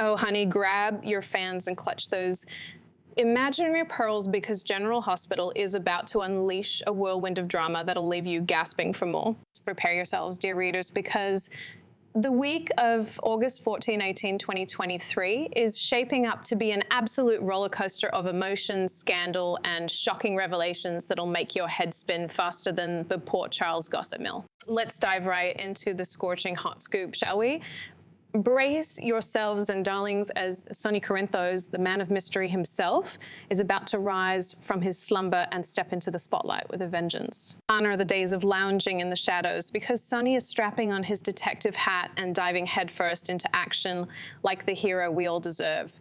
Oh, honey, grab your fans and clutch those imaginary pearls because General Hospital is about to unleash a whirlwind of drama that'll leave you gasping for more. Prepare yourselves, dear readers, because the week of August 14, 18, 2023 is shaping up to be an absolute roller coaster of emotions, scandal, and shocking revelations that'll make your head spin faster than the Port Charles gossip mill. Let's dive right into the scorching hot scoop, shall we? Brace yourselves and darlings as Sonny Corinthos, the man of mystery himself, is about to rise from his slumber and step into the spotlight with a vengeance. Gone are the days of lounging in the shadows because Sonny is strapping on his detective hat and diving headfirst into action like the hero we all deserve.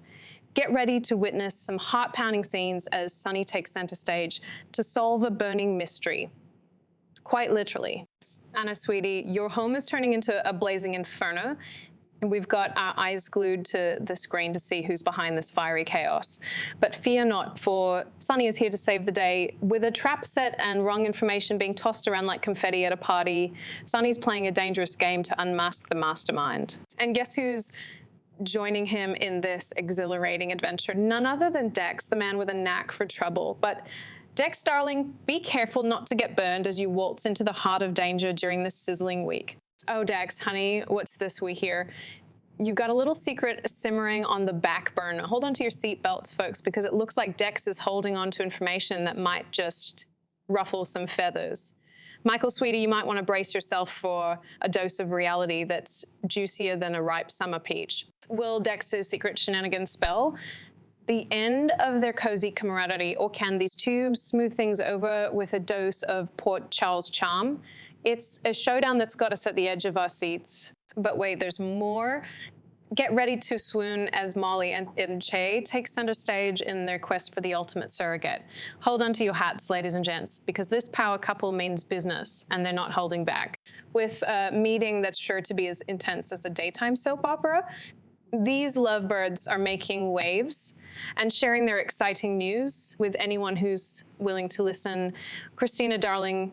Get ready to witness some heart-pounding scenes as Sonny takes center stage to solve a burning mystery. Quite literally. Anna, sweetie, your home is turning into a blazing inferno, and we've got our eyes glued to the screen to see who's behind this fiery chaos. But fear not, for Sonny is here to save the day. With a trap set and wrong information being tossed around like confetti at a party, Sonny's playing a dangerous game to unmask the mastermind. And guess who's joining him in this exhilarating adventure? None other than Dex, the man with a knack for trouble. But Dex, darling, be careful not to get burned as you waltz into the heart of danger during this sizzling week. Oh, Dex, honey, what's this we hear? You've got a little secret simmering on the back burner. Hold on to your seatbelts, folks, because it looks like Dex is holding on to information that might just ruffle some feathers. Michael, sweetie, you might want to brace yourself for a dose of reality that's juicier than a ripe summer peach. Will Dex's secret shenanigans spell the end of their cozy camaraderie, or can these two smooth things over with a dose of Port Charles charm? It's a showdown that's got us at the edge of our seats. But wait, there's more. Get ready to swoon as Molly and Che take center stage in their quest for the ultimate surrogate. Hold on to your hats, ladies and gents, because this power couple means business, and they're not holding back. With a meeting that's sure to be as intense as a daytime soap opera, these lovebirds are making waves and sharing their exciting news with anyone who's willing to listen. Christina, darling,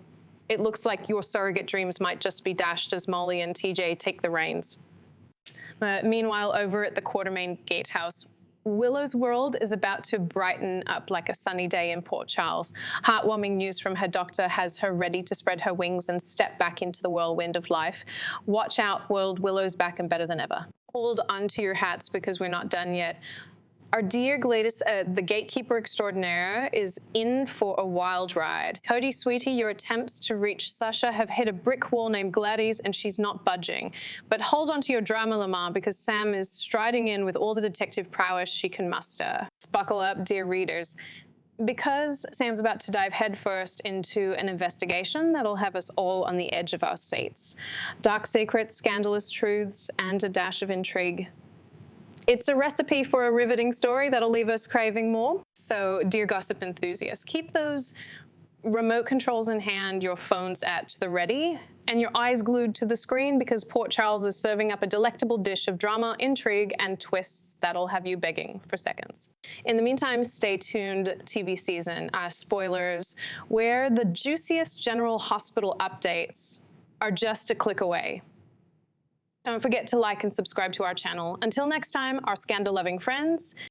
it looks like your surrogate dreams might just be dashed as Molly and TJ take the reins. Meanwhile, over at the Quartermain Gatehouse, Willow's world is about to brighten up like a sunny day in Port Charles. Heartwarming news from her doctor has her ready to spread her wings and step back into the whirlwind of life. Watch out, world, Willow's back and better than ever. Hold onto your hats because we're not done yet. Our dear Gladys, the gatekeeper extraordinaire, is in for a wild ride. Cody, sweetie, your attempts to reach Sasha have hit a brick wall named Gladys, and she's not budging. But hold on to your drama, Lamar, because Sam is striding in with all the detective prowess she can muster. Buckle up, dear readers, because Sam's about to dive headfirst into an investigation that'll have us all on the edge of our seats. Dark secrets, scandalous truths, and a dash of intrigue. It's a recipe for a riveting story that'll leave us craving more. So, dear gossip enthusiasts, keep those remote controls in hand, your phones at the ready, and your eyes glued to the screen because Port Charles is serving up a delectable dish of drama, intrigue, and twists that'll have you begging for seconds. In the meantime, stay tuned, TV season, spoilers, where the juiciest General Hospital updates are just a click away. Don't forget to like and subscribe to our channel. Until next time, our scandal-loving friends,